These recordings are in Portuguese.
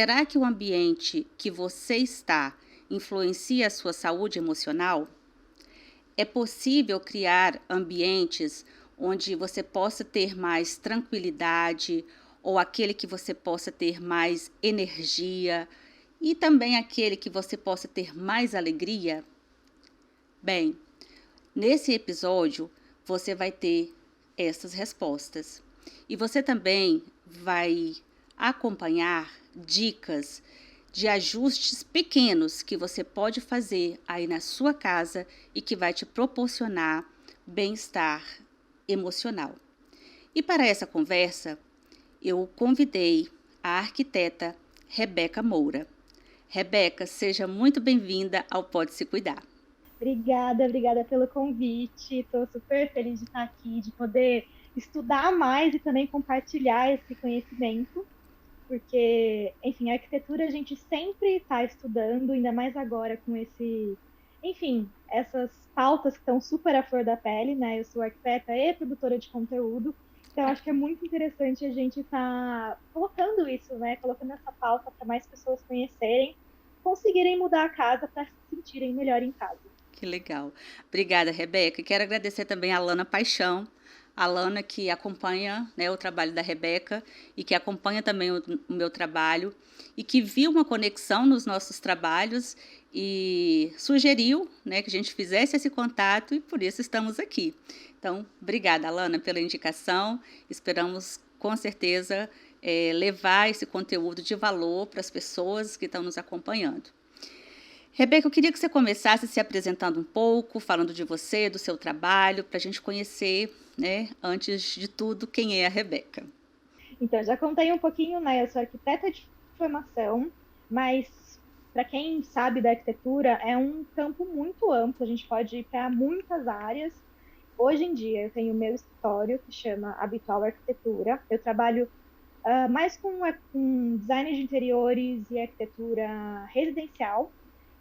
será que o ambiente que você está influencia a sua saúde emocional? É possível criar ambientes onde você possa ter mais tranquilidade ou aquele que você possa ter mais energia e também aquele que você possa ter mais alegria? Bem, nesse episódio você vai ter essas respostas. E você também vai acompanhar dicas de ajustes pequenos que você pode fazer aí na sua casa e que vai te proporcionar bem-estar emocional. E para essa conversa, eu convidei a arquiteta Rebeca Moura. Rebeca, seja muito bem-vinda ao Pode Se Cuidar. Obrigada pelo convite. Estou super feliz de estar aqui, de poder estudar mais e também compartilhar esse conhecimento, porque, enfim, a arquitetura a gente sempre está estudando, ainda mais agora com essas pautas que estão super à flor da pele, né? Eu sou arquiteta e produtora de conteúdo, então acho que é muito interessante a gente estar colocando isso, né? Colocando essa pauta para mais pessoas conhecerem, conseguirem mudar a casa para se sentirem melhor em casa. Que legal. Obrigada, Rebeca. Quero agradecer também a Lana Paixão, a Lana que acompanha, né, o trabalho da Rebeca e que acompanha também o meu trabalho e que viu uma conexão nos nossos trabalhos e sugeriu, né, que a gente fizesse esse contato e por isso estamos aqui. Então, obrigada, Lana, pela indicação. Esperamos, com certeza, levar esse conteúdo de valor para as pessoas que estão nos acompanhando. Rebeca, eu queria que você começasse se apresentando um pouco, falando de você, do seu trabalho, para a gente conhecer, né, antes de tudo, quem é a Rebeca. Então, já contei um pouquinho, né? Eu sou arquiteta de formação, mas para quem sabe da arquitetura, é um campo muito amplo, a gente pode ir para muitas áreas. Hoje em dia, eu tenho o meu escritório, que chama Habitual Arquitetura. Eu trabalho mais com design de interiores e arquitetura residencial.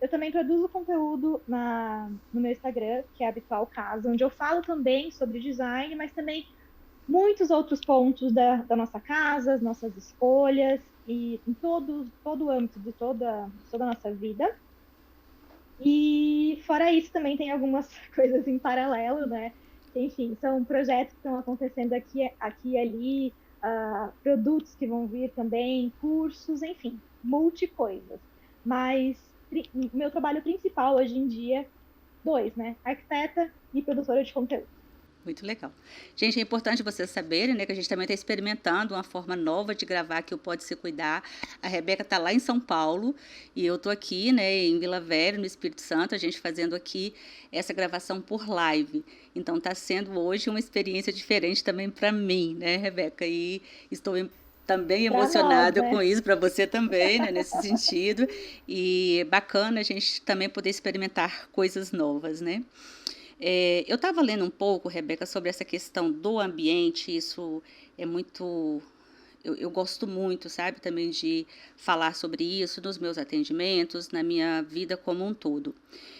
Eu também produzo conteúdo no meu Instagram, que é Habitual Casa, onde eu falo também sobre design, mas também muitos outros pontos da nossa casa, as nossas escolhas, e em todo o âmbito de toda a nossa vida. E fora isso, também tem algumas coisas em paralelo, né? Enfim, são projetos que estão acontecendo aqui e ali, produtos que vão vir também, cursos, enfim, multi-coisas. Mas meu trabalho principal hoje em dia, dois, né? Arquiteta e produtora de conteúdo. Muito legal. Gente, é importante vocês saberem, né, que a gente também está experimentando uma forma nova de gravar que o Pode Se Cuidar. A Rebeca está lá em São Paulo e eu estou aqui, né, em Vila Velha, no Espírito Santo, a gente fazendo aqui essa gravação por live. Então está sendo hoje uma experiência diferente também para mim, né, Rebeca? E estou também Para nós, emocionada com né? isso, para você também, né, nesse sentido. E bacana a gente também poder experimentar coisas novas, né? Eu estava lendo um pouco, Rebeca, sobre essa questão do ambiente, isso é muito. Eu gosto muito, sabe, também de falar sobre isso nos meus atendimentos, na minha vida como um todo.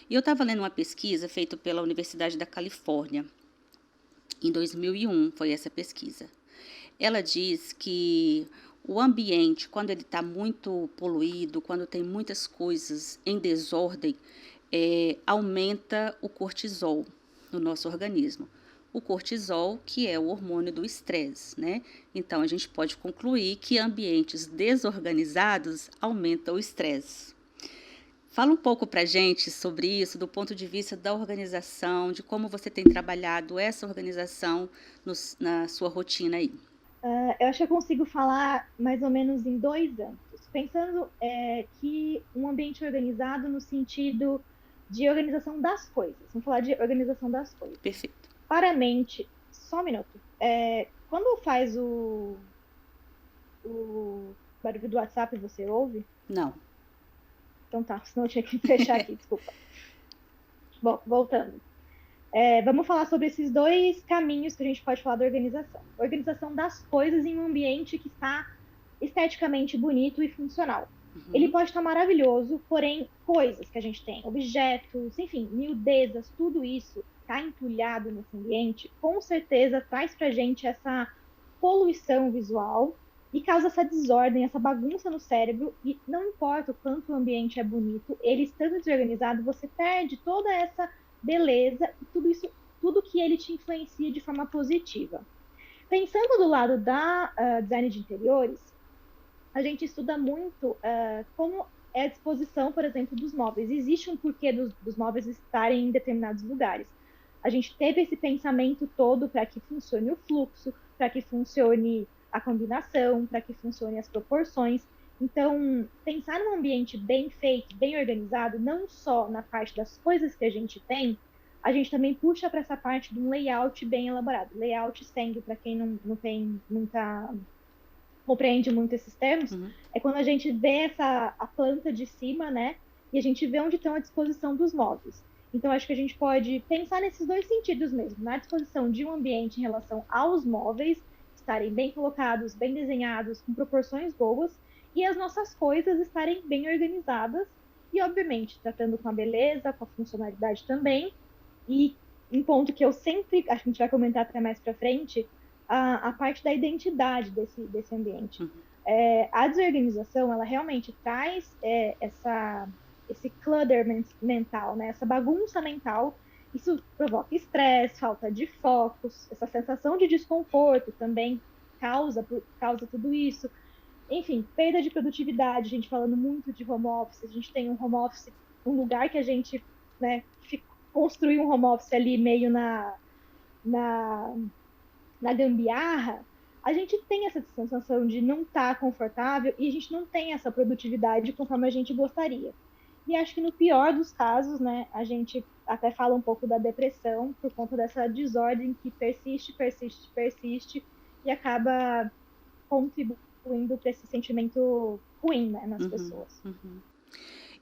E eu estava lendo uma pesquisa feita pela Universidade da Califórnia, em 2001, foi essa pesquisa. Ela diz que o ambiente, quando ele está muito poluído, quando tem muitas coisas em desordem, aumenta o cortisol no nosso organismo. O cortisol, que é o hormônio do estresse, né? Então, a gente pode concluir que ambientes desorganizados aumentam o estresse. Fala um pouco para a gente sobre isso, do ponto de vista da organização, de como você tem trabalhado essa organização na sua rotina aí. Eu acho que eu consigo falar mais ou menos em 2 âmbitos. Pensando que um ambiente organizado no sentido de organização das coisas. Vamos falar de organização das coisas. Perfeito. Para a mente, só um minuto. Quando faz o barulho do WhatsApp, você ouve? Não. Então tá, senão eu tinha que fechar aqui, desculpa. Bom, voltando. Vamos falar sobre esses dois caminhos que a gente pode falar da organização. Organização das coisas em um ambiente que está esteticamente bonito e funcional. Ele pode estar maravilhoso, porém, coisas que a gente tem, objetos, enfim, miudezas, tudo isso está entulhado nesse ambiente, com certeza traz para a gente essa poluição visual e causa essa desordem, essa bagunça no cérebro, e não importa o quanto o ambiente é bonito, ele estando desorganizado, você perde toda essa beleza e tudo isso, tudo que ele te influencia de forma positiva. Pensando do lado da design de interiores, a gente estuda muito como é a disposição, por exemplo, dos móveis. Existe um porquê dos móveis estarem em determinados lugares. A gente teve esse pensamento todo para que funcione o fluxo, para que funcione a combinação, para que funcione as proporções. Então, pensar num ambiente bem feito, bem organizado, não só na parte das coisas que a gente tem, a gente também puxa para essa parte de um layout bem elaborado. Layout sendo, para quem não tem muita compreende muito esses termos, Uhum. é quando a gente vê a planta de cima, né? E a gente vê onde estão a disposição dos móveis. Então, acho que a gente pode pensar nesses dois sentidos mesmo, na disposição de um ambiente em relação aos móveis, estarem bem colocados, bem desenhados, com proporções boas, e as nossas coisas estarem bem organizadas, e, obviamente, tratando com a beleza, com a funcionalidade também, e um ponto que eu sempre, acho que a gente vai comentar até mais para frente, a parte da identidade desse ambiente. Uhum. A desorganização, ela realmente traz esse clutter mental, né? Essa bagunça mental. Isso provoca estresse, falta de foco, essa sensação de desconforto também causa tudo isso. Enfim, perda de produtividade, a gente falando muito de home office, a gente tem um home office, um lugar que a gente, né, construiu um home office ali meio na, na gambiarra, a gente tem essa sensação de não estar confortável e a gente não tem essa produtividade conforme a gente gostaria. E acho que no pior dos casos, né, a gente até fala um pouco da depressão por conta dessa desordem que persiste e acaba contribuindo para esse sentimento ruim, né, nas Uhum. pessoas. Uhum.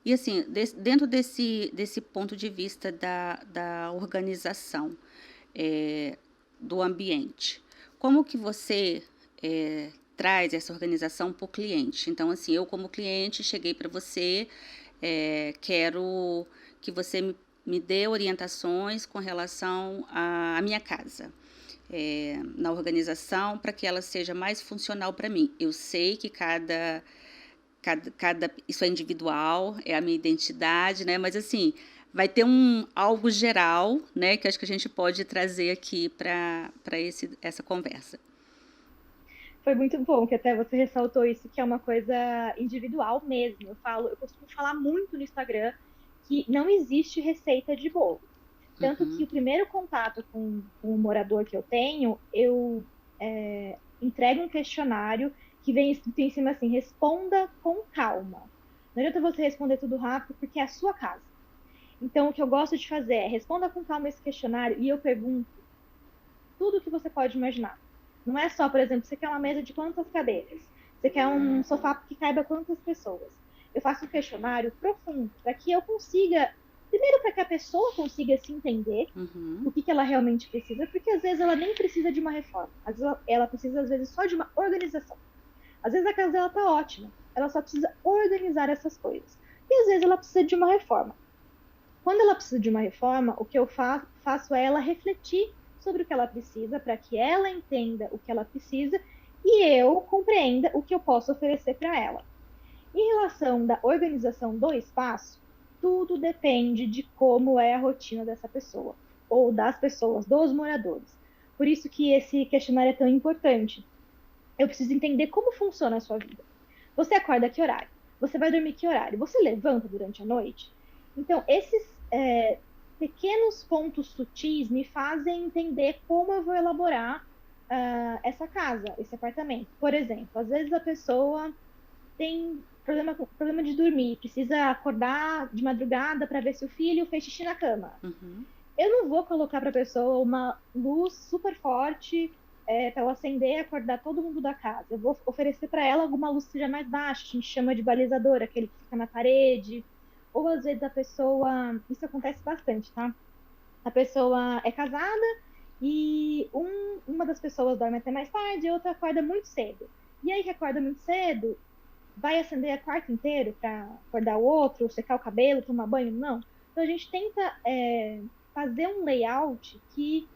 E assim, dentro desse ponto de vista da organização, do ambiente, como que você traz essa organização para o cliente? Então, assim, eu como cliente cheguei para você, quero que você me dê orientações com relação à minha casa. Na organização para que ela seja mais funcional para mim. Eu sei que isso é individual, é a minha identidade, né? Mas assim, vai ter algo geral, né? Que acho que a gente pode trazer aqui para essa conversa. Foi muito bom que até você ressaltou isso, que é uma coisa individual mesmo. Eu costumo falar muito no Instagram que não existe receita de bolo. Tanto que Uhum. o primeiro contato com o morador que eu tenho, eu entrego um questionário que vem escrito em cima assim: responda com calma. Não adianta você responder tudo rápido, porque é a sua casa. Então, o que eu gosto de fazer é responda com calma esse questionário e eu pergunto tudo o que você pode imaginar. Não é só, por exemplo, você quer uma mesa de quantas cadeiras? Você quer um sofá que caiba quantas pessoas? Eu faço um questionário profundo para que eu consiga, primeiro, para que a pessoa consiga se entender Uhum. o que ela realmente precisa, porque às vezes ela nem precisa de uma reforma, às vezes ela precisa, às vezes, só de uma organização. Às vezes a casa dela está ótima, ela só precisa organizar essas coisas. E às vezes ela precisa de uma reforma. Quando ela precisa de uma reforma, o que eu faço é ela refletir sobre o que ela precisa, para que ela entenda o que ela precisa e eu compreenda o que eu posso oferecer para ela. Em relação da organização do espaço, tudo depende de como é a rotina dessa pessoa, ou das pessoas, dos moradores. Por isso que esse questionário é tão importante. Eu preciso entender como funciona a sua vida. Você acorda que horário? Você vai dormir que horário? Você levanta durante a noite? Então, esses pequenos pontos sutis me fazem entender como eu vou elaborar essa casa, esse apartamento. Por exemplo, às vezes a pessoa tem problema de dormir, precisa acordar de madrugada para ver se o filho fez xixi na cama. Uhum. Eu não vou colocar para a pessoa uma luz super forte para ela acender e acordar todo mundo da casa. Eu vou oferecer para ela alguma luz que seja mais baixa, a gente chama de balizador, aquele que fica na parede. Ou às vezes a pessoa. Isso acontece bastante, tá? A pessoa é casada e uma das pessoas dorme até mais tarde e a outra acorda muito cedo. E aí que acorda muito cedo, vai acender a quarto inteiro para acordar o outro, secar o cabelo, tomar banho? Não. Então a gente tenta fazer um layout que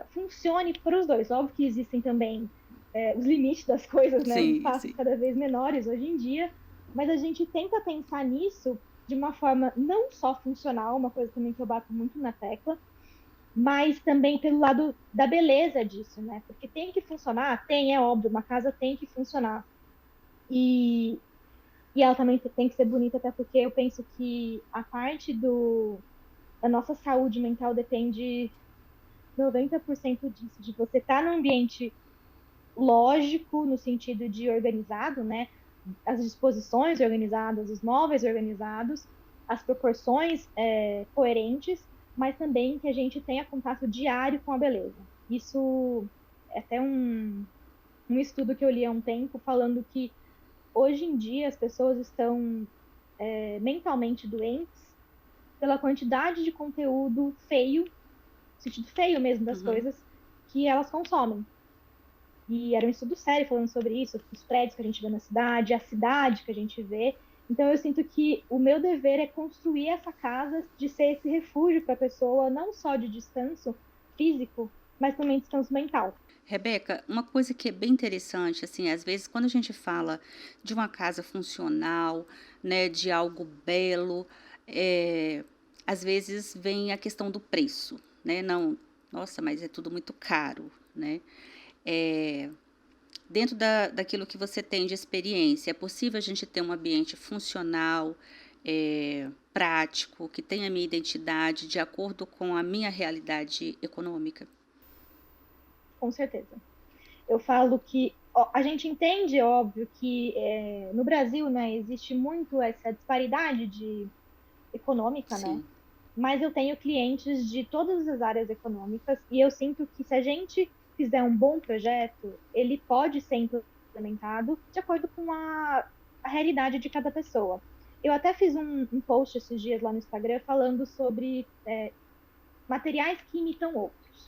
funcione para os dois. Óbvio que existem também os limites das coisas, né? Sim, Espaços sim. cada vez menores hoje em dia, mas a gente tenta pensar nisso de uma forma não só funcional, uma coisa também que eu bato muito na tecla, mas também pelo lado da beleza disso, né? Porque tem que funcionar, tem, é óbvio, uma casa tem que funcionar. E, e ela também tem que ser bonita, até porque eu penso que a parte da nossa saúde mental depende 90% disso, de você estar num ambiente lógico, no sentido de organizado, né? As disposições organizadas, os móveis organizados, as proporções coerentes, mas também que a gente tenha contato diário com a beleza. Isso é até um estudo que eu li há um tempo falando que hoje em dia as pessoas estão mentalmente doentes pela quantidade de conteúdo feio, no sentido feio mesmo das Uhum. coisas, que elas consomem. E era um estudo sério falando sobre isso, os prédios que a gente vê na cidade, a cidade que a gente vê. Então eu sinto que o meu dever é construir essa casa de ser esse refúgio para a pessoa, não só de descanso físico, mas também descanso mental. Rebeca, uma coisa que é bem interessante, assim, às vezes quando a gente fala de uma casa funcional, né, de algo belo, é, às vezes vem a questão do preço, né? Não, nossa, mas é tudo muito caro, né? É, dentro daquilo que você tem de experiência, é possível a gente ter um ambiente funcional, prático, que tenha a minha identidade de acordo com a minha realidade econômica? Com certeza. Eu falo que ó, a gente entende, óbvio, que no Brasil, né, existe muito essa disparidade econômica, né? Sim. Mas eu tenho clientes de todas as áreas econômicas e eu sinto que se a gente fizer um bom projeto, ele pode ser implementado de acordo com a realidade de cada pessoa. Eu até fiz um post esses dias lá no Instagram falando sobre materiais que imitam outros.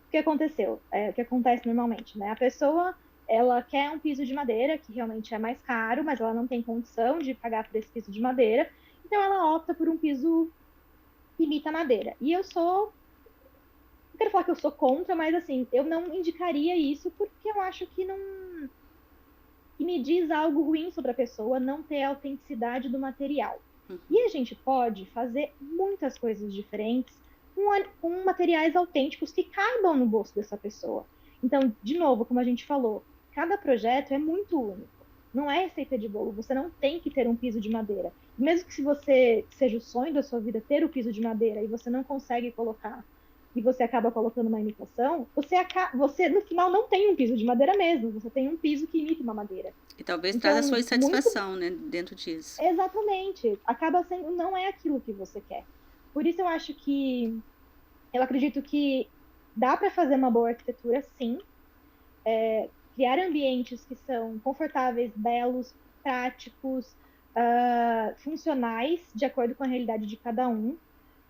O que aconteceu? O que acontece normalmente, né? A pessoa ela quer um piso de madeira, que realmente é mais caro, mas ela não tem condição de pagar por esse piso de madeira, então ela opta por um piso que imita madeira. E eu sou, não quero falar que eu sou contra, mas assim, eu não indicaria isso porque eu acho que não que me diz algo ruim sobre a pessoa não ter a autenticidade do material. E a gente pode fazer muitas coisas diferentes com materiais autênticos que caibam no bolso dessa pessoa. Então, de novo, como a gente falou, cada projeto é muito único. Não é receita de bolo, você não tem que ter um piso de madeira. Mesmo que se você seja o sonho da sua vida ter o piso de madeira e você não consegue colocar e você acaba colocando uma imitação, você no final não tem um piso de madeira mesmo, você tem um piso que imita uma madeira. E talvez traz a sua Então, muito insatisfação, né, dentro disso. exatamente, acaba sendo não é aquilo que você quer. Por isso eu acredito que dá para fazer uma boa arquitetura, sim, criar ambientes que são confortáveis, belos, práticos, funcionais, de acordo com a realidade de cada um.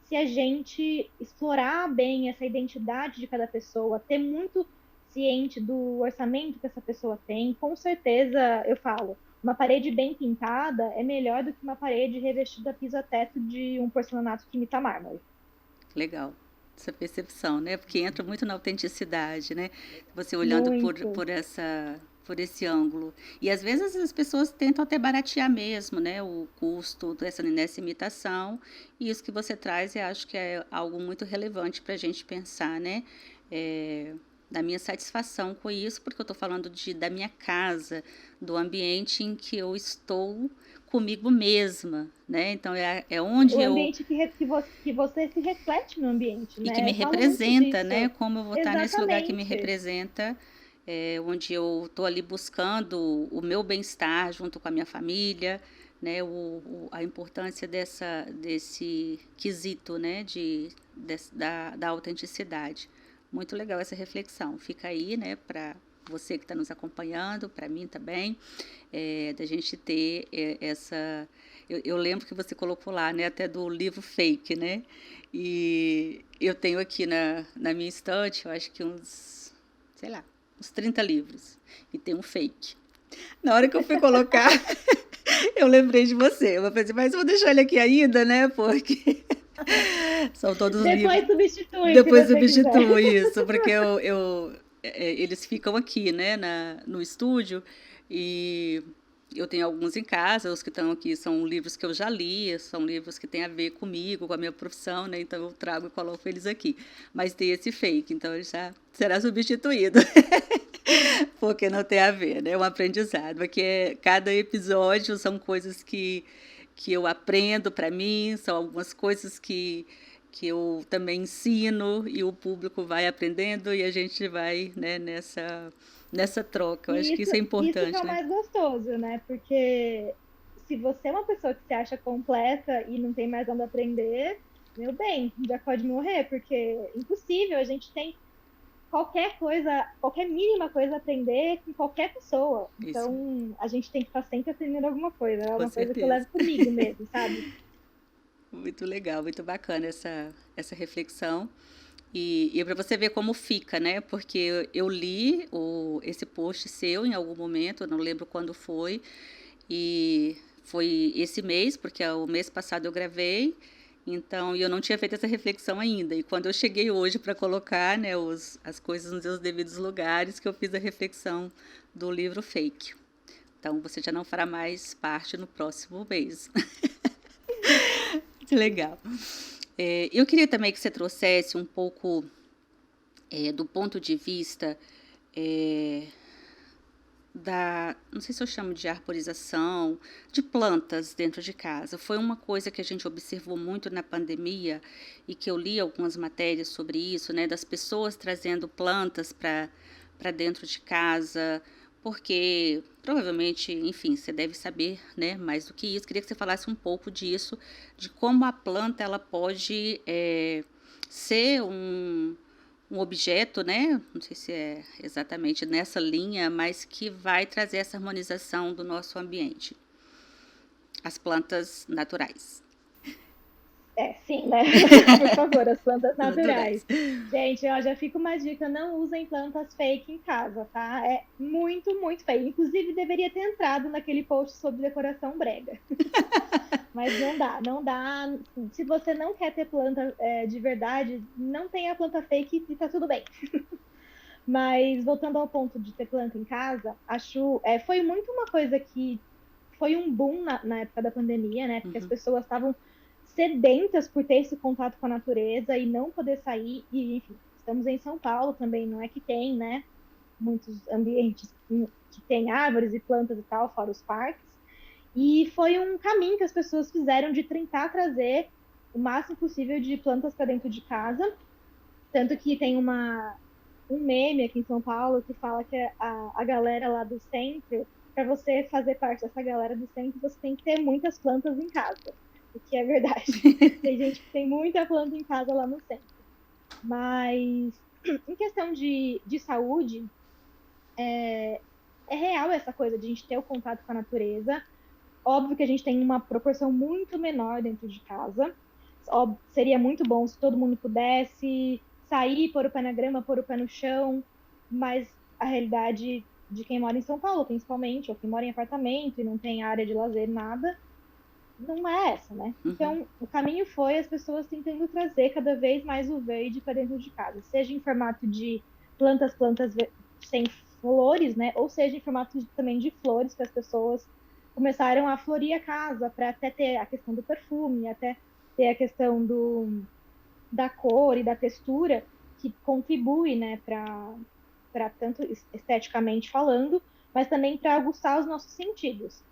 Se a gente explorar bem essa identidade de cada pessoa, ter muito ciente do orçamento que essa pessoa tem, com certeza, eu falo, uma parede bem pintada é melhor do que uma parede revestida piso a teto de um porcelanato que imita mármore. Legal. Essa percepção, né? Porque entra muito na autenticidade, né? Você olhando Muito. por esse ângulo. E às vezes as pessoas tentam até baratear mesmo, né? O custo nessa imitação. E isso que você traz, eu acho que é algo muito relevante para a gente pensar, né? Da minha satisfação com isso, porque eu estou falando da minha casa, do ambiente em que eu estou comigo mesma, né? Então é onde O eu ambiente que você se reflete no ambiente, e que me né? Eu falo muito representa, né? disso. Como eu vou estar nesse lugar que me Exatamente. representa, onde eu estou ali buscando o meu bem-estar junto com a minha família, né? A importância desse quesito, né? Da autenticidade. Muito legal essa reflexão. Fica aí, né? Para você que está nos acompanhando, para mim também, da gente ter essa. Eu lembro que você colocou lá, né? Até do livro fake, né? E eu tenho aqui na minha estante, eu acho que uns, sei lá, uns 30 livros. E tem um fake. Na hora que eu fui colocar, eu lembrei de você. Eu pensei, mas eu vou deixar ele aqui ainda, né? Porque são todos os livros. Depois substitui, se Depois você quiser. substituo isso, porque eles ficam aqui, né, no estúdio, e eu tenho alguns em casa, os que estão aqui são livros que eu já li, são livros que têm a ver comigo, com a minha profissão, né, então eu trago e coloco eles aqui. Mas tem esse fake, então ele já será substituído, porque não tem a ver, né, é um aprendizado, porque cada episódio são coisas que eu aprendo para mim, são algumas coisas que eu também ensino e o público vai aprendendo e a gente vai, né, nessa troca. Eu acho E que isso é isso que é importante, o né? mais gostoso, né? Porque se você é uma pessoa que se acha completa e não tem mais onde aprender, meu bem, já pode morrer, porque é impossível, a gente tem qualquer coisa, qualquer mínima coisa a aprender com qualquer pessoa. Isso, Então, a gente tem que estar sempre aprendendo alguma coisa. É com uma coisa que eu certeza. levo comigo mesmo, sabe? Muito legal, muito bacana essa reflexão. E para você ver como fica, né? Porque eu li esse post seu em algum momento, eu não lembro quando foi, e foi esse mês, porque o mês passado eu gravei, então eu não tinha feito essa reflexão ainda. E quando eu cheguei hoje para colocar, né, as coisas nos seus devidos lugares, que eu fiz a reflexão do livro Fake. Então você já não fará mais parte no próximo mês. Que legal. Eu queria também que você trouxesse um pouco do ponto de vista é, não sei se eu chamo de arborização, de plantas dentro de casa. Foi uma coisa que a gente observou muito na pandemia e que eu li algumas matérias sobre isso, né, das pessoas trazendo plantas para dentro de casa, porque provavelmente, enfim, você deve saber, né, mais do que isso. Queria que você falasse um pouco disso, de como a planta ela pode ser um objeto, né? Não sei se é exatamente nessa linha, mas que vai trazer essa harmonização do nosso ambiente. As plantas naturais. É, sim, né? Por favor, as plantas naturais. Naturais. Gente, ó, já fica uma dica, não usem plantas fake em casa, tá? É muito, muito feio. Inclusive, deveria ter entrado naquele post sobre decoração brega. Mas não dá, não dá. Se você não quer ter planta de verdade, não tenha planta fake e tá tudo bem. Mas voltando ao ponto de ter planta em casa, acho foi muito uma coisa que foi um boom na época da pandemia, né? Porque as pessoas estavam sedentas por ter esse contato com a natureza e não poder sair. E, enfim, estamos em São Paulo também, não é que tem, né? Muitos ambientes que tem árvores e plantas e tal, fora os parques. E foi um caminho que as pessoas fizeram de tentar trazer o máximo possível de plantas para dentro de casa. Tanto que tem um meme aqui em São Paulo que fala que a galera lá do centro, para você fazer parte dessa galera do centro, você tem que ter muitas plantas em casa. O que é verdade. Tem gente que tem muita planta em casa lá no centro. Mas em questão de saúde, é real essa coisa de a gente ter o contato com a natureza. Óbvio que a gente tem uma proporção muito menor dentro de casa. Seria muito bom se todo mundo pudesse sair, pôr o pé na grama, pôr o pé no chão, mas a realidade de quem mora em São Paulo, principalmente, ou quem mora em apartamento e não tem área de lazer, nada, não é essa, né? Então, o caminho foi as pessoas tentando trazer cada vez mais o verde para dentro de casa, seja em formato de plantas sem flores, né? Ou seja em formato também de flores, que as pessoas começaram a florir a casa para até ter a questão do perfume, até ter a questão da cor e da textura, que contribui, né, para tanto esteticamente falando, mas também para aguçar os nossos sentidos.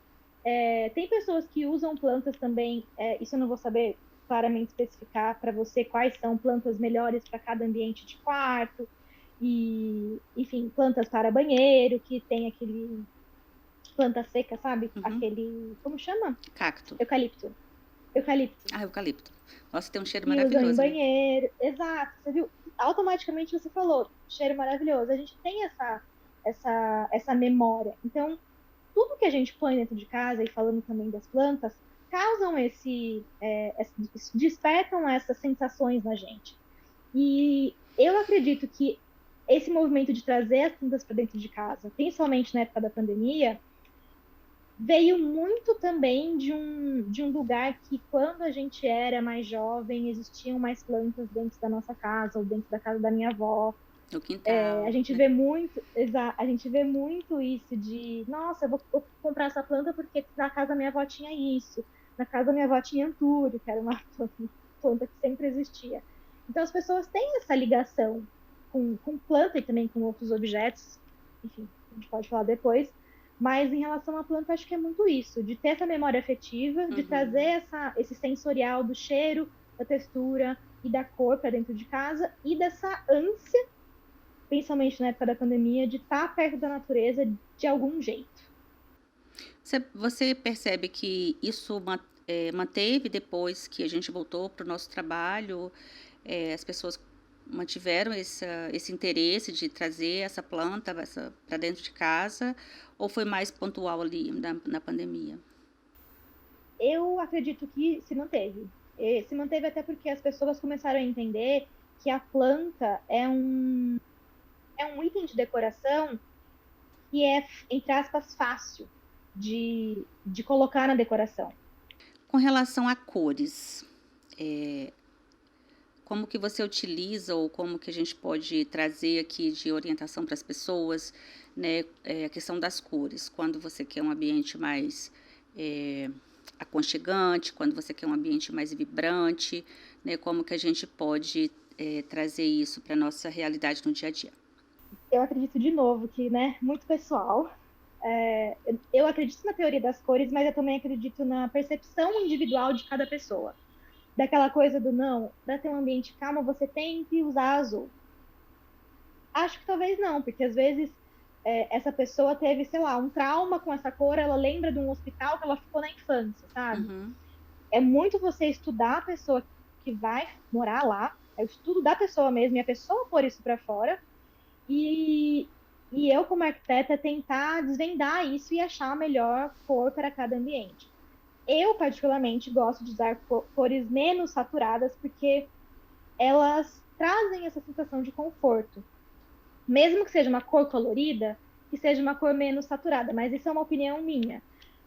Tem pessoas que usam plantas também, isso eu não vou saber claramente especificar para você quais são plantas melhores para cada ambiente de quarto, e, enfim, plantas para banheiro, que tem aquele planta seca, sabe? Aquele, como chama? Cacto. Eucalipto. Eucalipto. Ah, eucalipto. Nossa, tem um cheiro Que usam em maravilhoso, né? banheiro. Exato, você viu? Automaticamente você falou, cheiro maravilhoso. A gente tem essa memória. Então, tudo que a gente põe dentro de casa, e falando também das plantas, causam despertam essas sensações na gente. E eu acredito que esse movimento de trazer as plantas para dentro de casa, principalmente na época da pandemia, veio muito também de um lugar que, quando a gente era mais jovem, existiam mais plantas dentro da nossa casa ou dentro da casa da minha avó. No É, quintal, a gente né? vê muito, a gente vê muito isso de, nossa, vou comprar essa planta porque na casa da minha avó tinha isso, na casa da minha avó tinha antúrio, que era uma planta que sempre existia. Então as pessoas têm essa ligação com planta e também com outros objetos, enfim, a gente pode falar depois, mas em relação à planta, acho que é muito isso, de ter essa memória afetiva, de trazer Uhum. esse sensorial do cheiro, da textura e da cor para dentro de casa e dessa ânsia, principalmente na época da pandemia, de estar perto da natureza de algum jeito. Você percebe que isso manteve depois que a gente voltou para o nosso trabalho? As pessoas mantiveram esse interesse de trazer essa planta para dentro de casa? Ou foi mais pontual ali na pandemia? Eu acredito que se manteve. E se manteve até porque as pessoas começaram a entender que a planta é um item de decoração que é, entre aspas, fácil de colocar na decoração. Com relação a cores, eh, como que você utiliza ou como que a gente pode trazer aqui de orientação para as pessoas, né, a questão das cores, quando você quer um ambiente mais, eh, aconchegante, quando você quer um ambiente mais vibrante, né, como que a gente pode, trazer isso para nossa realidade no dia a dia? Eu acredito de novo que, né, muito pessoal. Eu acredito na teoria das cores, mas eu também acredito na percepção individual de cada pessoa. Daquela coisa do não, para ter um ambiente calmo, você tem que usar azul. Acho que talvez não, porque às vezes essa pessoa teve, sei lá, um trauma com essa cor, ela lembra de um hospital que ela ficou na infância, sabe? Uhum, É muito você estudar a pessoa que vai morar lá, é o estudo da pessoa mesmo, e a pessoa pôr isso para fora, e, e eu, como arquiteta, tentar desvendar isso e achar a melhor cor para cada ambiente. Eu, particularmente, gosto de usar cores menos saturadas, porque elas trazem essa sensação de conforto. Mesmo que seja uma cor colorida, que seja uma cor menos saturada, mas isso é uma opinião minha.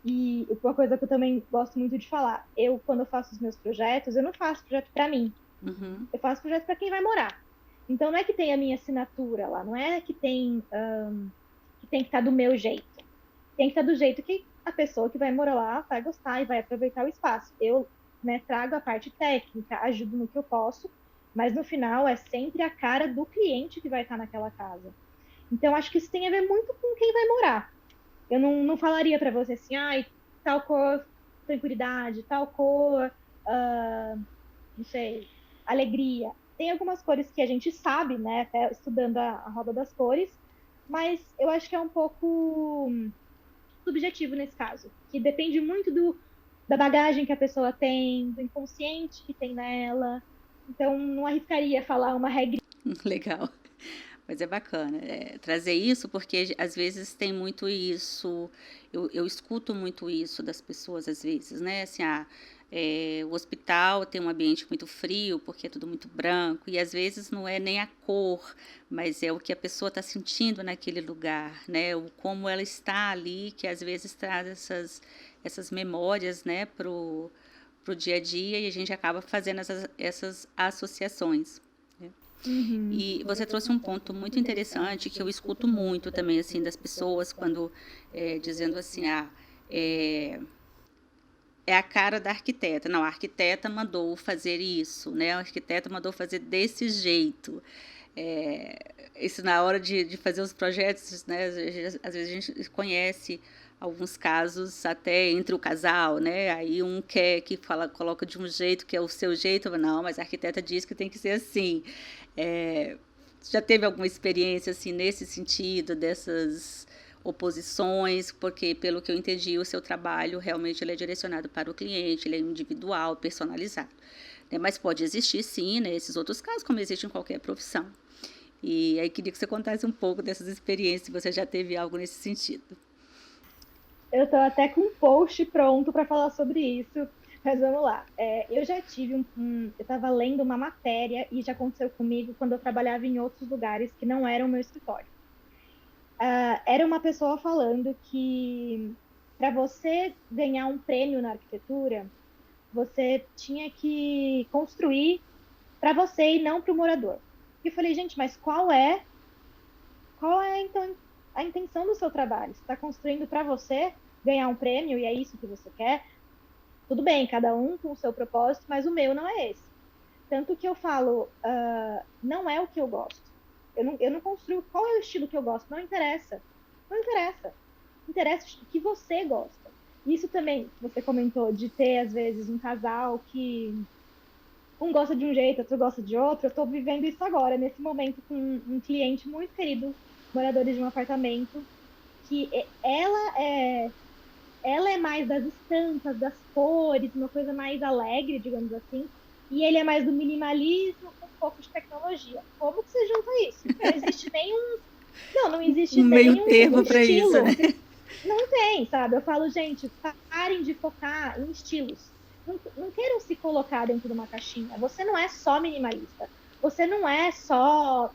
E uma coisa que eu também gosto muito de falar, quando eu faço os meus projetos, eu não faço projeto para mim, uhum. eu faço projeto para quem vai morar. Então não é que tem a minha assinatura lá, não é que tem que estar do meu jeito. Tem que estar do jeito que a pessoa que vai morar lá vai gostar e vai aproveitar o espaço. Eu, né, trago a parte técnica, ajudo no que eu posso, mas no final é sempre a cara do cliente que vai estar naquela casa. Então acho que isso tem a ver muito com quem vai morar. Eu não falaria para você assim, ai, tal cor, tranquilidade, tal cor, não sei, alegria. Tem algumas cores que a gente sabe, né, até estudando a roda das cores, mas eu acho que é um pouco subjetivo nesse caso, que depende muito da bagagem que a pessoa tem, do inconsciente que tem nela. Então, não arriscaria falar uma regra. Legal. Mas é bacana, trazer isso, porque às vezes tem muito isso, eu escuto muito isso das pessoas às vezes, né, assim, o hospital tem um ambiente muito frio, porque é tudo muito branco, e às vezes não é nem a cor, mas é o que a pessoa está sentindo naquele lugar, né, o como ela está ali, que às vezes traz essas memórias, né, pro dia a dia, e a gente acaba fazendo essas associações, né. Uhum, E você você trouxe trouxe um um ponto ponto muito muito interessante interessante que que eu eu escuto escuto muito muito também, também, assim, assim, das das pessoas pessoas quando quando, dizendo dizendo assim: assim, é, é a cara da arquiteta. Não, a arquiteta mandou fazer isso, né? A arquiteta mandou fazer desse jeito. Isso na hora de fazer os projetos, né? Às vezes a gente conhece alguns casos até entre o casal, né? Aí um quer que coloca de um jeito que é o seu jeito, não, mas a arquiteta diz que tem que ser assim. É, já teve alguma experiência assim nesse sentido, dessas oposições, porque pelo que eu entendi, o seu trabalho realmente ele é direcionado para o cliente, ele é individual, personalizado. Né? Mas pode existir sim, né, esses outros casos, como existe em qualquer profissão. E aí queria que você contasse um pouco dessas experiências, se você já teve algo nesse sentido. eu estou até com um post pronto para falar sobre isso, mas vamos lá. Eu já tive eu estava lendo uma matéria e já aconteceu comigo quando eu trabalhava em outros lugares que não eram o meu escritório. Era uma pessoa falando que para você ganhar um prêmio na arquitetura, você tinha que construir para você e não para o morador. Porque eu falei, gente, mas qual é então a intenção do seu trabalho? Você está construindo para você ganhar um prêmio e é isso que você quer? Tudo bem, cada um com o seu propósito, mas o meu não é esse. Tanto que eu falo, não é o que eu gosto. Eu não construo qual é o estilo que eu gosto, não interessa. Não interessa. Interessa o que você gosta. Isso também, você comentou, de ter, às vezes, um casal que um gosta de um jeito, outro gosta de outro. Eu estou vivendo isso agora, nesse momento, com um cliente muito querido, moradores de um apartamento, que ela é mais das estampas, das cores, uma coisa mais alegre, digamos assim, e ele é mais do minimalismo com um pouco de tecnologia. Como que você junta isso? Não existe nenhum. Não Um existe meio nenhum termo para isso, né? estilo. Não tem, sabe? Eu falo, gente, parem de focar em estilos. Não queiram se colocar dentro de uma caixinha. Você não é só minimalista. Você não é só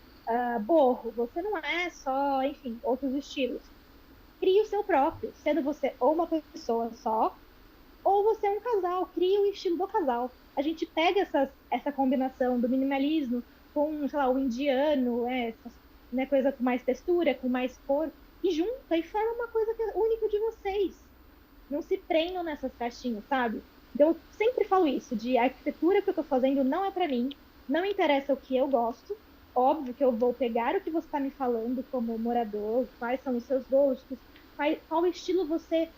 borro. Você não é só, enfim, outros estilos. Crie o seu próprio, sendo você ou uma pessoa só, ou você é um casal, crie o estilo do casal. A gente pega essa combinação do minimalismo com, sei lá, o indiano, né, coisa com mais textura, com mais cor, e junta e forma uma coisa que é única de vocês. Não se prendam nessas caixinhas, sabe? Então, eu sempre falo isso, de a arquitetura que eu estou fazendo não é para mim, não interessa o que eu gosto, óbvio que eu vou pegar o que você está me falando como morador, quais são os seus gostos, qual estilo você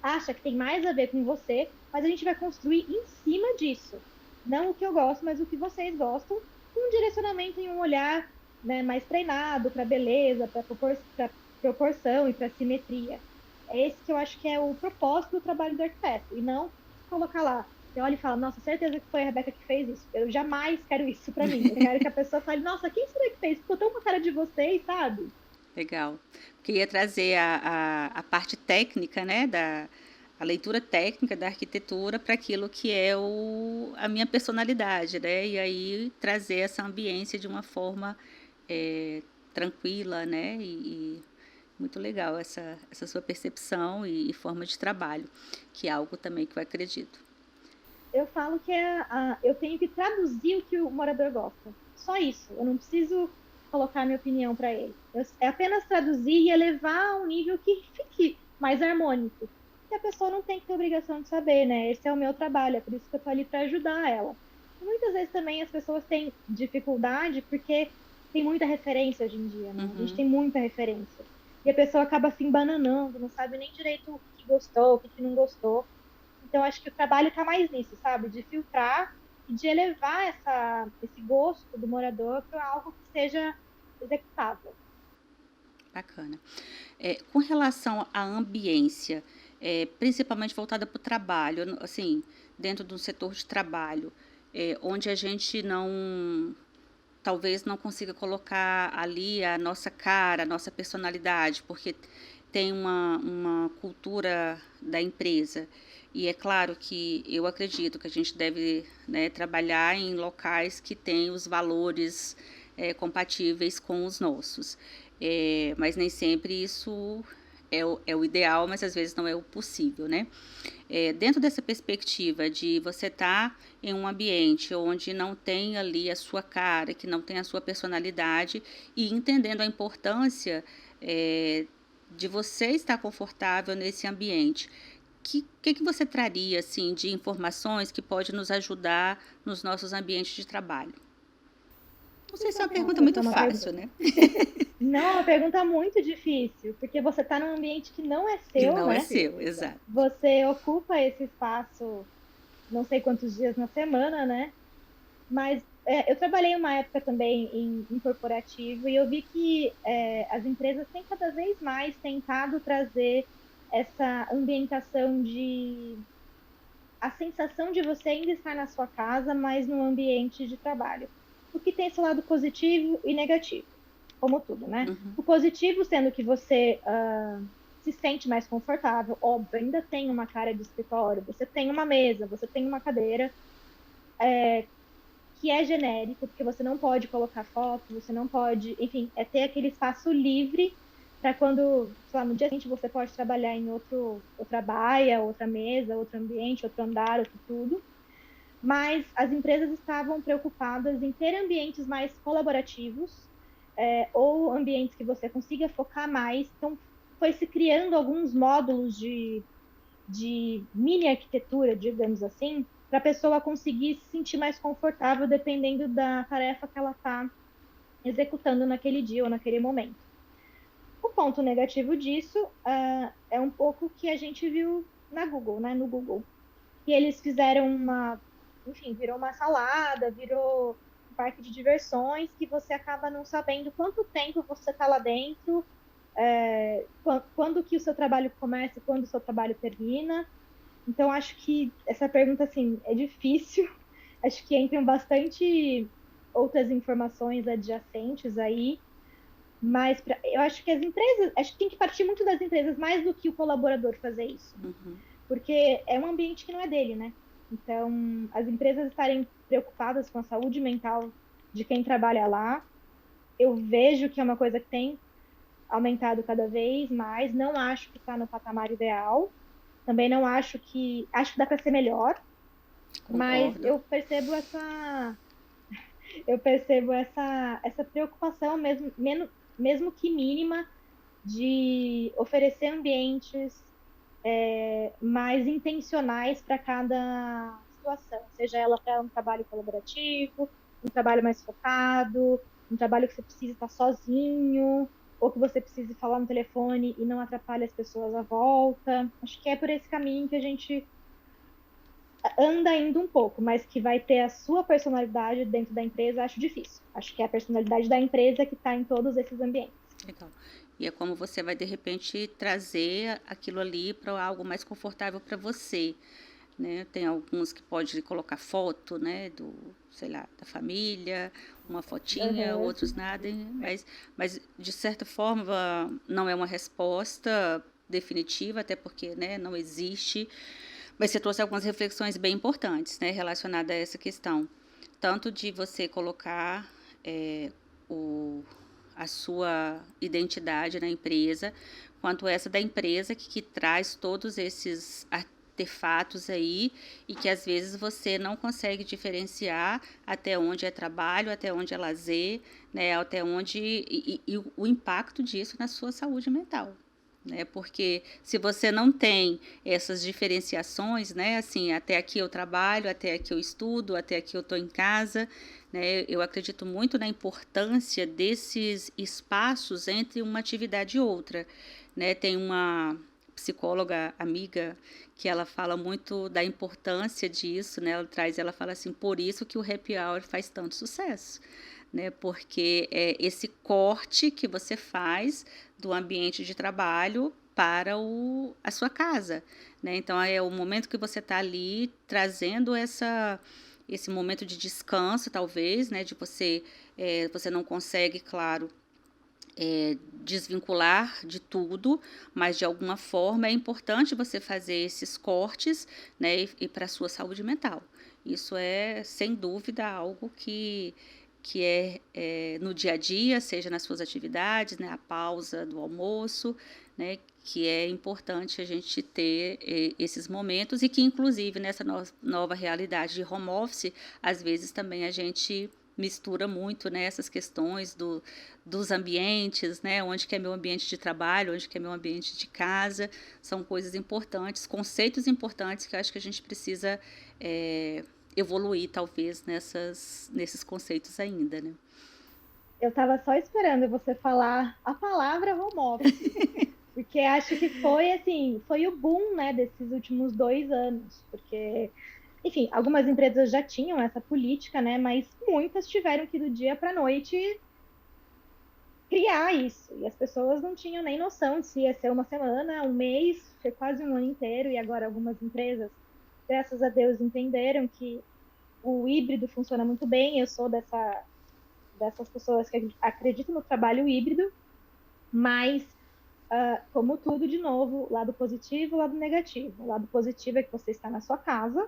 acha que tem mais a ver com você, mas a gente vai construir em cima disso. Não o que eu gosto, mas o que vocês gostam, com um direcionamento e um olhar, né, mais treinado para beleza, para proporção e para simetria. É esse que eu acho que é o propósito do trabalho do arquiteto, e não colocar lá. Você olha e fala, nossa, certeza que foi a Rebeca que fez isso. Eu jamais quero isso para mim. Eu quero que a pessoa fale, nossa, quem será que fez? Ficou tão com a cara de vocês, sabe? Legal. Queria trazer a parte técnica, né, a leitura técnica da arquitetura para aquilo que é a minha personalidade, né? E aí trazer essa ambiência de uma forma tranquila, né? E muito legal essa sua percepção e forma de trabalho, que é algo também que eu acredito. Eu falo que eu tenho que traduzir o que o morador gosta. Só isso. Eu não preciso colocar minha opinião para ele. É apenas traduzir e elevar a um nível que fique mais harmônico. E a pessoa não tem que ter obrigação de saber, né? Esse é o meu trabalho, é por isso que eu tô ali para ajudar ela. E muitas vezes também as pessoas têm dificuldade porque tem muita referência hoje em dia, né? A gente tem muita referência. E a pessoa acaba se embananando, não sabe nem direito o que gostou, o que não gostou. Então, acho que o trabalho está mais nisso, sabe? De filtrar e de elevar esse gosto do morador para algo que seja executável. Bacana. Com relação à ambiência, principalmente voltada para o trabalho, assim, dentro do setor de trabalho, onde a gente talvez não consiga colocar ali a nossa cara, a nossa personalidade, porque tem uma cultura da empresa. E é claro que eu acredito que a gente deve, né, trabalhar em locais que têm os valores compatíveis com os nossos. Mas nem sempre isso é o ideal, mas às vezes não é o possível, né? Dentro dessa perspectiva de você estar em um ambiente onde não tem ali a sua cara, que não tem a sua personalidade, e entendendo a importância de você estar confortável nesse ambiente, que você traria assim de informações que pode nos ajudar nos nossos ambientes de trabalho? Não sei se é uma pergunta Nossa, essa muito é uma fácil, pergunta. né? Não, é uma pergunta muito difícil, porque você está num ambiente que não é Que seu, não é né? seu, exato. Você ocupa esse espaço não sei quantos dias na semana, né? Mas eu trabalhei uma época também em corporativo e eu vi que as empresas têm cada vez mais tentado trazer essa ambientação a sensação de você ainda estar na sua casa, mas no ambiente de trabalho. O que tem esse lado positivo e negativo, como tudo, né? O positivo sendo que você se sente mais confortável, óbvio, ainda tem uma cara de escritório, você tem uma mesa, você tem uma cadeira, que é genérico, porque você não pode colocar foto, você não pode, enfim, é ter aquele espaço livre para quando, sei lá, no dia seguinte você pode trabalhar em outra baia, outra mesa, outro ambiente, outro andar, outro tudo. mas as empresas estavam preocupadas em ter ambientes mais colaborativos, ou ambientes que você consiga focar mais. Então, foi se criando alguns módulos de mini arquitetura, digamos assim, para a pessoa conseguir se sentir mais confortável dependendo da tarefa que ela está executando naquele dia ou naquele momento. O ponto negativo disso é um pouco que a gente viu na Google, né, no Google. E eles fizeram enfim, virou uma salada, virou um parque de diversões que você acaba não sabendo quanto tempo você está lá dentro, quando que o seu trabalho começa e quando o seu trabalho termina. Então, acho que essa pergunta, assim, é difícil. Acho que entram bastante outras informações adjacentes aí, mas eu acho que as empresas, acho que tem que partir muito das empresas mais do que o colaborador fazer isso, porque é um ambiente que não é dele, né? Então, as empresas estarem preocupadas com a saúde mental de quem trabalha lá, eu vejo que é uma coisa que tem aumentado cada vez mais. Não acho que está no patamar ideal. Também não acho que dá para ser melhor, mas Concordo. eu percebo essa preocupação mesmo que mínima de oferecer ambientes mais intencionais para cada situação, seja ela para um trabalho colaborativo, um trabalho mais focado, um trabalho que você precisa estar sozinho, ou que você precise falar no telefone e não atrapalhe as pessoas à volta. Acho que é por esse caminho que a gente anda indo um pouco, mas que vai ter a sua personalidade dentro da empresa, acho difícil. Acho que é a personalidade da empresa que está em todos esses ambientes. Legal. E é como você vai, de repente, trazer aquilo ali para algo mais confortável para você, né? Tem alguns que pode colocar foto, né, sei lá, da família, uma fotinha, Uhum. outros nada, mas de certa forma não é uma resposta definitiva, até porque, né, não existe. Mas você trouxe algumas reflexões bem importantes, né, relacionadas a essa questão, tanto de você colocar o a sua identidade na empresa, quanto essa da empresa que traz todos esses artefatos aí e que às vezes você não consegue diferenciar até onde é trabalho, até onde é lazer, né, até onde e o impacto disso na sua saúde mental. Né, porque se você não tem essas diferenciações, né, assim, até aqui eu trabalho, até aqui eu estudo, até aqui eu estou em casa, né, eu acredito muito na importância desses espaços entre uma atividade e outra, né, tem uma psicóloga amiga que ela fala muito da importância disso, né, ela fala assim, por isso que o happy hour faz tanto sucesso, né? Porque é esse corte que você faz do ambiente de trabalho para a sua casa, né? Então é o momento que você está ali trazendo esse momento de descanso, talvez, né? De você não consegue, claro, desvincular de tudo, mas de alguma forma é importante você fazer esses cortes, né? E para a sua saúde mental. Isso é, sem dúvida, algo que é no dia a dia, seja nas suas atividades, né, a pausa do almoço, né, que é importante a gente ter esses momentos e que, inclusive, nessa nova realidade de home office, às vezes também a gente mistura muito, né, essas questões dos ambientes, né, onde que é meu ambiente de trabalho, onde que é meu ambiente de casa, são coisas importantes, conceitos importantes que eu acho que a gente precisa evoluir, talvez, nesses conceitos ainda, né? Eu estava só esperando você falar a palavra home office, porque acho que foi assim, foi o boom, né, desses últimos 2 anos, porque, enfim, algumas empresas já tinham essa política, né, mas muitas tiveram que do dia para a noite criar isso, e as pessoas não tinham nem noção de se ia ser uma semana, um mês, foi quase um ano inteiro, e agora algumas empresas, graças a Deus, entenderam que o híbrido funciona muito bem. Eu sou dessas pessoas que acreditam no trabalho híbrido, mas, como tudo, de novo, lado positivo, lado negativo. O lado positivo é que você está na sua casa,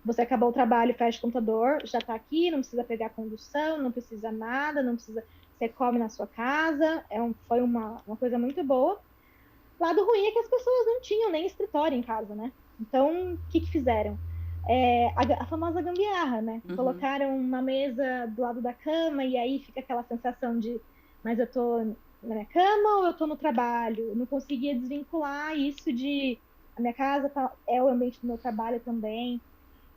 você acabou o trabalho, fecha o computador, já está aqui, não precisa pegar condução, não precisa nada, não precisa. Você come na sua casa, foi uma coisa muito boa. Lado ruim é que as pessoas não tinham nem escritório em casa, né? Então, o que fizeram? a famosa gambiarra, né? Uhum. Colocaram uma mesa do lado da cama e aí fica aquela sensação de, mas eu tô na minha cama ou eu tô no trabalho? Eu não conseguia desvincular isso de a minha casa é o ambiente do meu trabalho também.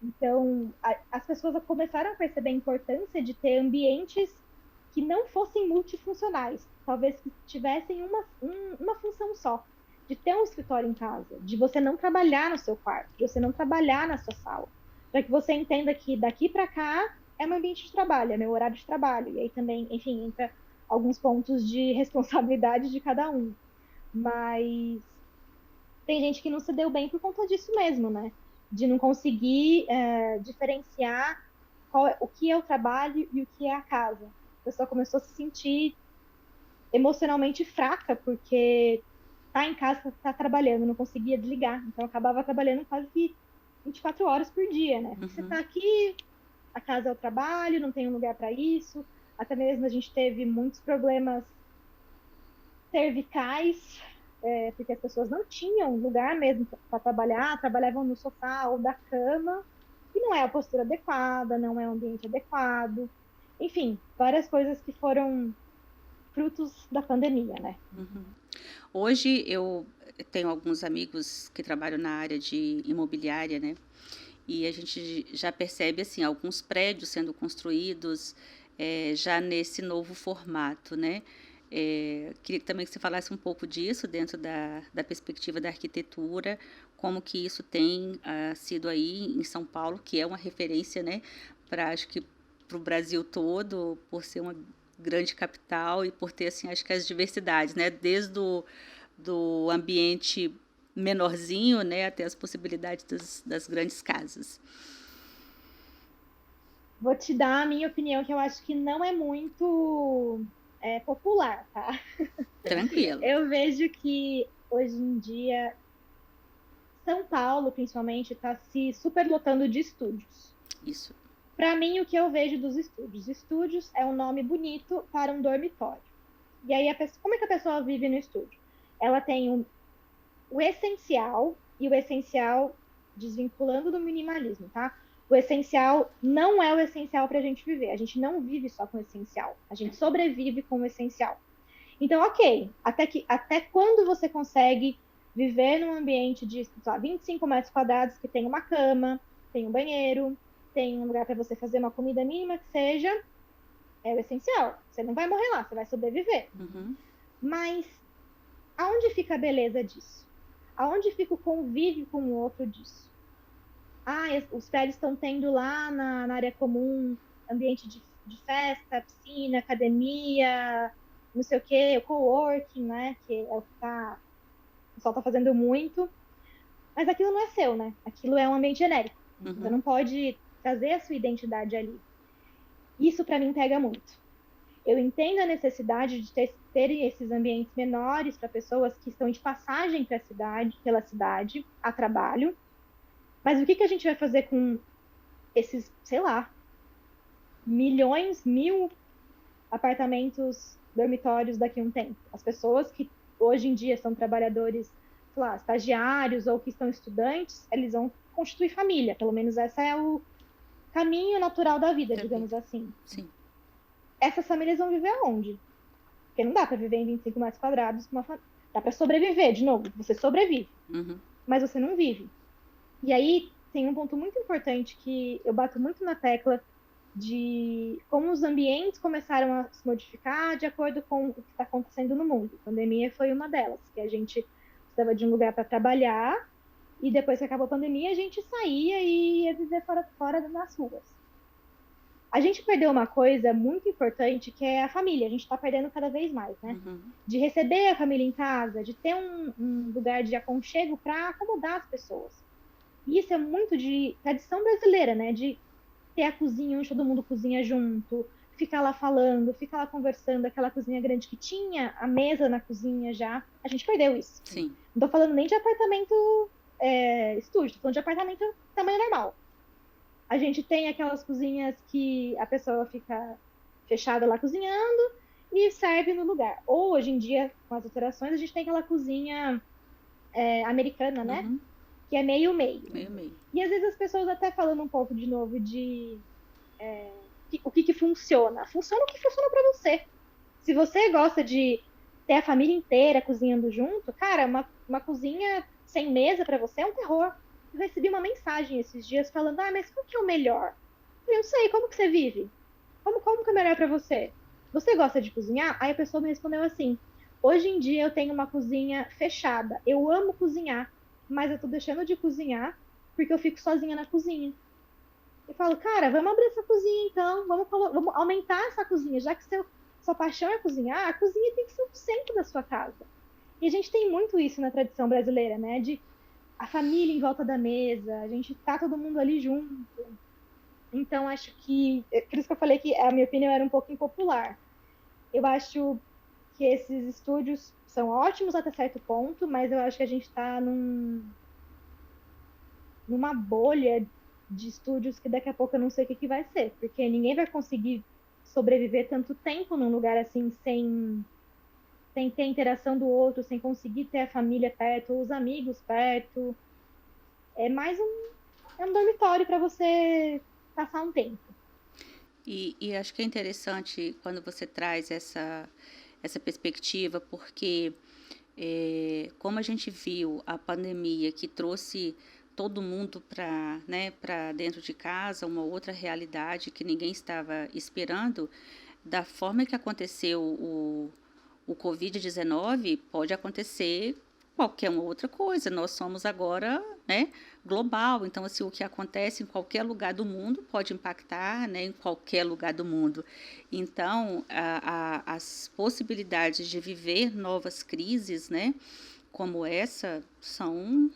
Então, as pessoas começaram a perceber a importância de ter ambientes que não fossem multifuncionais, talvez que tivessem uma função só, de ter um escritório em casa, de você não trabalhar no seu quarto, de você não trabalhar na sua sala, para que você entenda que daqui para cá é meu ambiente de trabalho, é meu horário de trabalho, e aí também, enfim, entra alguns pontos de responsabilidade de cada um. Mas tem gente que não se deu bem por conta disso mesmo, né? De não conseguir diferenciar o que é o trabalho e o que é a casa. A pessoa começou a se sentir emocionalmente fraca, porque tá em casa, tá trabalhando, não conseguia desligar. Então acabava trabalhando quase que 24 horas por dia, né? Porque você tá Uhum. aqui, a casa é o trabalho, não tem um lugar para isso. Até mesmo a gente teve muitos problemas cervicais, porque as pessoas não tinham lugar mesmo para trabalhar, trabalhavam no sofá ou da cama, e não é a postura adequada, não é o ambiente adequado. Enfim, várias coisas que foram frutos da pandemia, né? Uhum. Hoje eu tenho alguns amigos que trabalham na área de imobiliária, né? E a gente já percebe assim alguns prédios sendo construídos já nesse novo formato, né? Queria também que você falasse um pouco disso dentro da perspectiva da arquitetura, como que isso tem sido aí em São Paulo, que é uma referência, né? Para acho que para o Brasil todo, por ser uma grande capital e por ter assim acho que as diversidades, né? Desde do ambiente menorzinho, né, até as possibilidades das grandes casas. Vou te dar a minha opinião, que eu acho que não é muito popular, tá? Tranquilo. Eu vejo que hoje em dia São Paulo, principalmente, está se superlotando de estúdios. Isso. Para mim, o que eu vejo dos estúdios? Estúdios é um nome bonito para um dormitório. E aí, como é que a pessoa vive no estúdio? Ela tem o essencial, e o essencial desvinculando do minimalismo, tá? O essencial não é o essencial para a gente viver. A gente não vive só com o essencial. A gente sobrevive com o essencial. Então, ok, até quando você consegue viver num ambiente de, sei lá, 25 metros quadrados que tem uma cama, tem um banheiro, tem um lugar para você fazer uma comida mínima que seja, é o essencial. Você não vai morrer lá, você vai sobreviver. Uhum. Mas aonde fica a beleza disso? Aonde fica o convívio com o outro disso? Ah, os prédios estão tendo lá na área comum ambiente de festa, piscina, academia, não sei o que, o coworking, né? Que é o que o pessoal está fazendo muito. Mas aquilo não é seu, né? Aquilo é um ambiente genérico. Você Uhum. não pode trazer a sua identidade ali. Isso para mim pega muito. Eu entendo a necessidade de terem esses ambientes menores para pessoas que estão de passagem pela cidade, a trabalho. Mas o que a gente vai fazer com esses, sei lá, milhões, mil apartamentos, dormitórios daqui a um tempo? As pessoas que hoje em dia são trabalhadores, sei lá, estagiários ou que estão estudantes, eles vão constituir família. Pelo menos esse é o caminho natural da vida, Da vida. digamos assim. Sim. Essas famílias vão viver aonde? Porque não dá para viver em 25 metros quadrados com uma família. Dá para sobreviver, de novo, você sobrevive, Uhum. mas você não vive. E aí tem um ponto muito importante que eu bato muito na tecla de como os ambientes começaram a se modificar de acordo com o que está acontecendo no mundo. A pandemia foi uma delas, que a gente precisava de um lugar para trabalhar e depois que acabou a pandemia a gente saía e ia viver fora nas ruas. A gente perdeu uma coisa muito importante que é a família. A gente está perdendo cada vez mais, né? Uhum. De receber a família em casa, de ter um lugar de aconchego para acomodar as pessoas. E isso é muito de tradição brasileira, né? De ter a cozinha onde todo mundo cozinha junto, ficar lá falando, ficar lá conversando, aquela cozinha grande que tinha a mesa na cozinha já. A gente perdeu isso. Sim. Não tô falando nem de apartamento estúdio, tô falando de apartamento tamanho normal. A gente tem aquelas cozinhas que a pessoa fica fechada lá cozinhando e serve no lugar. Ou hoje em dia, com as alterações, a gente tem aquela cozinha americana, né? Uhum. que é meio-meio. Meio. E às vezes as pessoas até falando um pouco de novo de o que funciona. Funciona o que funciona para você. Se você gosta de ter a família inteira cozinhando junto, cara, uma cozinha sem mesa para você é um terror. Eu recebi uma mensagem esses dias falando, mas qual que é o melhor? Eu não sei, como que você vive? Como que é melhor para você? Você gosta de cozinhar? Aí a pessoa me respondeu assim, hoje em dia eu tenho uma cozinha fechada. Eu amo cozinhar, mas eu tô deixando de cozinhar porque eu fico sozinha na cozinha. Eu falo, cara, vamos abrir essa cozinha então, vamos aumentar essa cozinha, já que sua paixão é cozinhar, a cozinha tem que ser o centro da sua casa. E a gente tem muito isso na tradição brasileira, né? De a família em volta da mesa, a gente tá todo mundo ali junto. Então, acho que. Por isso que eu falei que a minha opinião era um pouco impopular. Eu acho que esses estúdios são ótimos até certo ponto, mas eu acho que a gente está numa bolha de estúdios que daqui a pouco eu não sei o que vai ser, porque ninguém vai conseguir sobreviver tanto tempo num lugar assim sem ter a interação do outro, sem conseguir ter a família perto, ou os amigos perto. É mais um dormitório para você passar um tempo. E acho que é interessante quando você traz essa perspectiva, porque como a gente viu a pandemia que trouxe todo mundo para, né, para dentro de casa, uma outra realidade que ninguém estava esperando, da forma que aconteceu o Covid-19, pode acontecer qualquer uma outra coisa. Nós somos agora, né, global, então assim, o que acontece em qualquer lugar do mundo pode impactar, né, em qualquer lugar do mundo. Então, as possibilidades de viver novas crises, né, como essa, são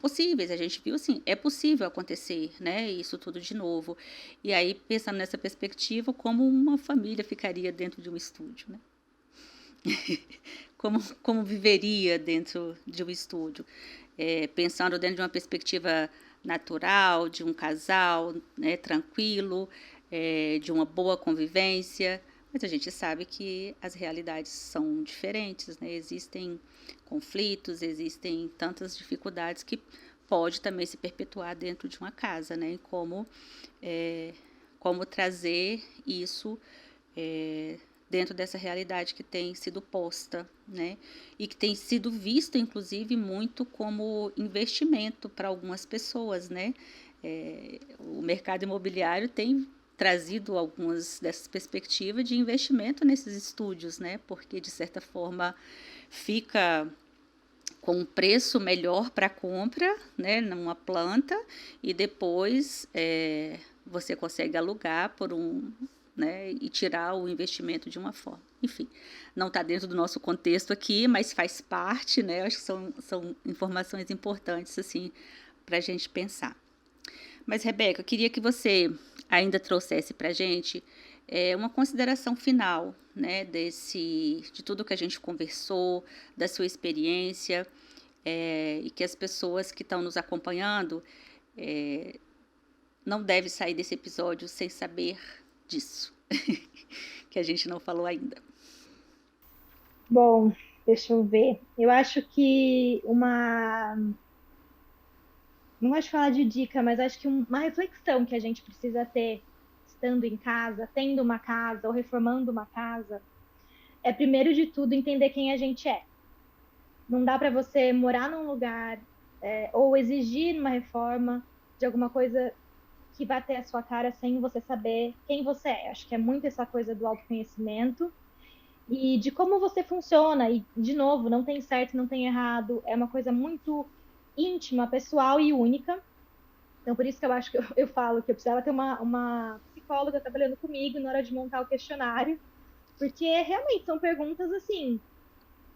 possíveis. A gente viu assim, é possível acontecer, né, isso tudo de novo. E aí, pensando nessa perspectiva, como uma família ficaria dentro de um estúdio, né? Como viveria dentro de um estúdio, pensando dentro de uma perspectiva natural, de um casal, né, tranquilo, de uma boa convivência, mas a gente sabe que as realidades são diferentes, né? Existem conflitos, existem tantas dificuldades que pode também se perpetuar dentro de uma casa, né? E como trazer isso dentro dessa realidade que tem sido posta, né? E que tem sido visto, inclusive, muito como investimento para algumas pessoas, né? O mercado imobiliário tem trazido algumas dessas perspectivas de investimento nesses estúdios, né? Porque, de certa forma, fica com um preço melhor para compra, né, numa planta, e depois você consegue alugar por né, e tirar o investimento de uma forma. Enfim, não está dentro do nosso contexto aqui, mas faz parte, né? Acho que são informações importantes assim para a gente pensar. Mas, Rebeca, eu queria que você ainda trouxesse para a gente uma consideração final, né, de tudo que a gente conversou, da sua experiência, e que as pessoas que estão nos acompanhando não devem sair desse episódio sem saber disso, que a gente não falou ainda. Bom, deixa eu ver. Eu acho que não acho falar de dica, mas acho que uma reflexão que a gente precisa ter estando em casa, tendo uma casa ou reformando uma casa, é primeiro de tudo entender quem a gente é. Não dá para você morar num lugar ou exigir uma reforma de alguma coisa que vai ter a sua cara sem você saber quem você é. Acho que é muito essa coisa do autoconhecimento e de como você funciona. E, de novo, não tem certo, não tem errado. É uma coisa muito íntima, pessoal e única. Então, por isso que eu acho que eu falo que eu precisava ter uma psicóloga trabalhando comigo na hora de montar o questionário, porque realmente são perguntas assim,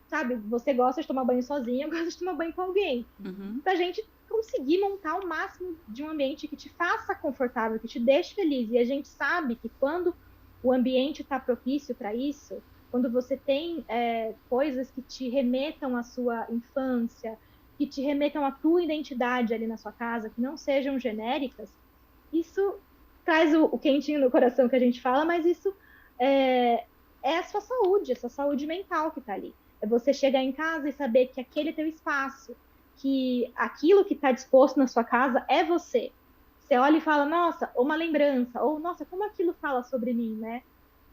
sabe? Você gosta de tomar banho sozinha, gosta de tomar banho com alguém. Uhum. Pra gente conseguir montar o máximo de um ambiente que te faça confortável, que te deixe feliz. E a gente sabe que quando o ambiente está propício para isso, quando você tem coisas que te remetam à sua infância, que te remetam à tua identidade ali na sua casa, que não sejam genéricas, isso traz o quentinho no coração que a gente fala, mas isso é a sua saúde, essa saúde mental que está ali. É você chegar em casa e saber que aquele é teu espaço, que aquilo que está disposto na sua casa é você. Você olha e fala, nossa, uma lembrança, ou nossa, como aquilo fala sobre mim, né?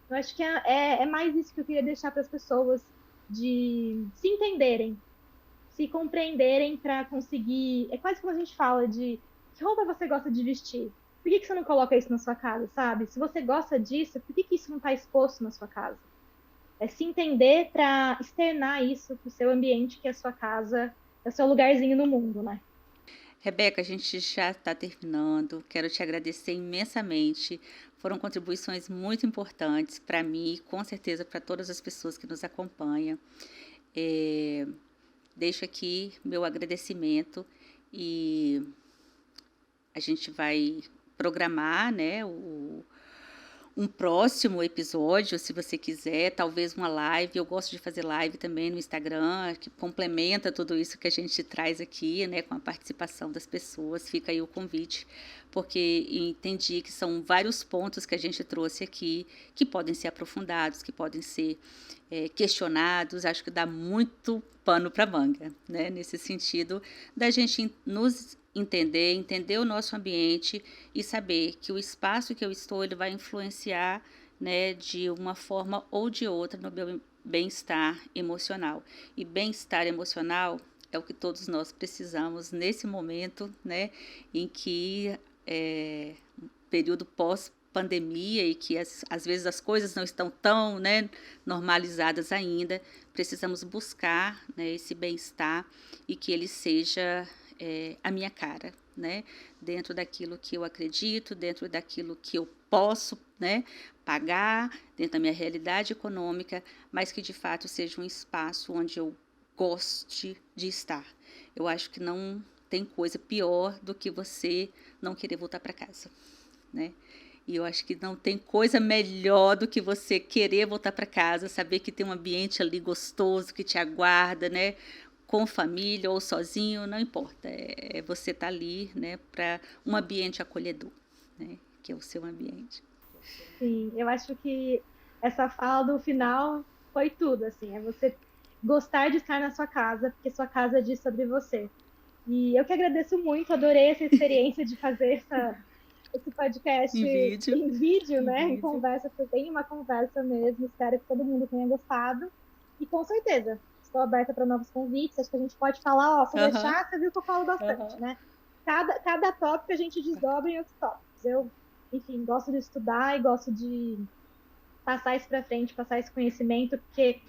Eu acho que é mais isso que eu queria deixar para as pessoas, de se entenderem, se compreenderem para conseguir. É quase como a gente fala de que roupa você gosta de vestir. Por que você não coloca isso na sua casa, sabe? Se você gosta disso, por que isso não está exposto na sua casa? É se entender para externar isso para o seu ambiente, que é a sua casa, é o seu lugarzinho no mundo, né? Rebeca, a gente já está terminando. Quero te agradecer imensamente. Foram contribuições muito importantes para mim e com certeza para todas as pessoas que nos acompanham. Deixo aqui meu agradecimento e a gente vai programar, né, um próximo episódio, se você quiser, talvez uma live. Eu gosto de fazer live também no Instagram, que complementa tudo isso que a gente traz aqui, né, com a participação das pessoas. Fica aí o convite, porque entendi que são vários pontos que a gente trouxe aqui que podem ser aprofundados, que podem ser questionados. Acho que dá muito pano para manga, né, nesse sentido da gente nos entender o nosso ambiente e saber que o espaço que eu estou, ele vai influenciar, né, de uma forma ou de outra no meu bem-estar emocional. E bem-estar emocional é o que todos nós precisamos nesse momento, né, em que período pós-pandemia e que às vezes as coisas não estão tão, né, normalizadas ainda. Precisamos buscar, né, esse bem-estar e que ele seja a minha cara, né? Dentro daquilo que eu acredito, dentro daquilo que eu posso, né, pagar, dentro da minha realidade econômica, mas que de fato seja um espaço onde eu goste de estar. Eu acho que não tem coisa pior do que você não querer voltar para casa, né? E eu acho que não tem coisa melhor do que você querer voltar para casa, saber que tem um ambiente ali gostoso que te aguarda, né? Com família ou sozinho, não importa. Você estar ali, né, para um ambiente acolhedor, né, que é o seu ambiente. Sim, eu acho que essa fala do final foi tudo, assim, é você gostar de estar na sua casa, porque sua casa diz sobre você. E eu que agradeço muito, adorei essa experiência de fazer esse podcast em vídeo, né, em conversa, foi bem uma conversa mesmo, espero que todo mundo tenha gostado, e com certeza, estou aberta para novos convites, acho que a gente pode falar, ó, se deixar, você viu que eu falo bastante, né? Cada tópico a gente desdobra em outros tópicos. Eu, enfim, gosto de estudar e gosto de passar isso para frente, passar esse conhecimento, porque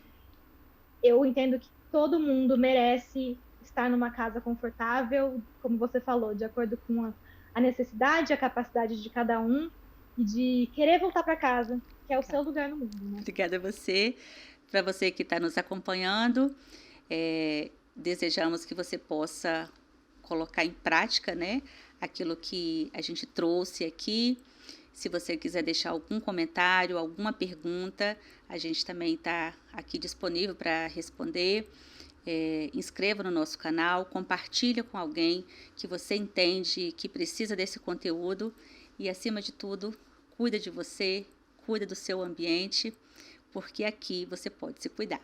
eu entendo que todo mundo merece estar numa casa confortável, como você falou, de acordo com a necessidade, a capacidade de cada um e de querer voltar para casa, que é o seu lugar no mundo, né? Obrigada a você, para você que está nos acompanhando. Desejamos que você possa colocar em prática, né, aquilo que a gente trouxe aqui. Se você quiser deixar algum comentário, alguma pergunta, a gente também está aqui disponível para responder. Inscreva no nosso canal, compartilha com alguém que você entende que precisa desse conteúdo e, acima de tudo, cuida de você, cuida do seu ambiente, porque aqui você pode se cuidar.